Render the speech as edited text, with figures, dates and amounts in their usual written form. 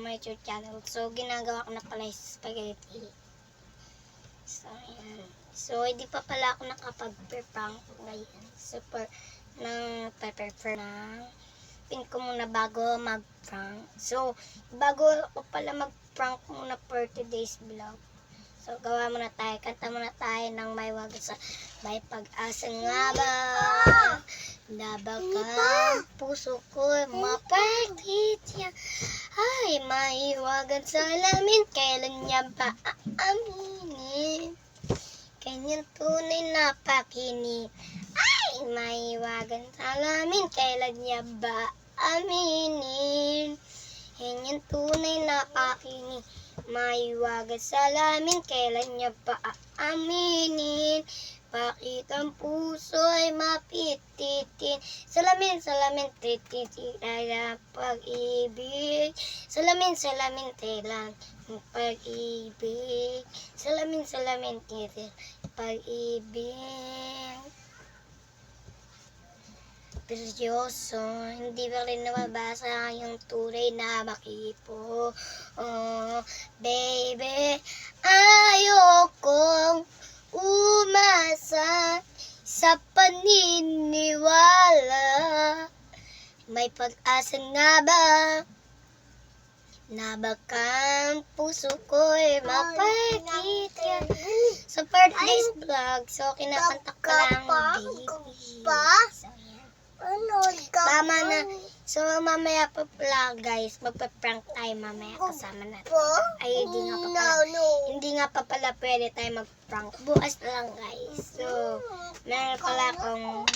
my YouTube channel. So, ginagawa ko na pala yung spaghetti. So, ayan. So, hindi pa pala ako nakapag-prank ngayon. Super, prefer na pin ko muna bago mag-prank. So, bago ako pala mag-prank muna for today's vlog. So, gawa muna tayo. Kanta muna tayo ng may wagas sa may pag-asa nga ba? Nabakang puso ko mapagtit niya. Ay, maiwagan sa lamin. Kailan niya ba aaminin? Kanyang tunay na pakinig. Ay, maiwagan sa lamin. Kailan niya ba aminin? Kanyang tunay na pakinig. Maiwagan sa lamin, kailan niya pa aaminin? Bakit ang puso ay mapititin? Salamin, tititin ang pag-ibig. Salamin, tilang ang pag-ibig. Salamin, titil pag-ibig. Presyoso, hindi ba rin nababasa yung tunay na makipo? Oh, baby, ayokong umasa sa paniniwala. May pag-asa nga ba na bakang puso ko'y mapagkita? So, for today's vlog, so kinakanta ko lang, baby. So, tama na. So, mamaya pa pala, guys. Magpa-prank tayo mamaya kasama natin. Ay, hindi nga pa pala pwede tayo mag-prank. Bukas na lang, guys. So, meron pala akong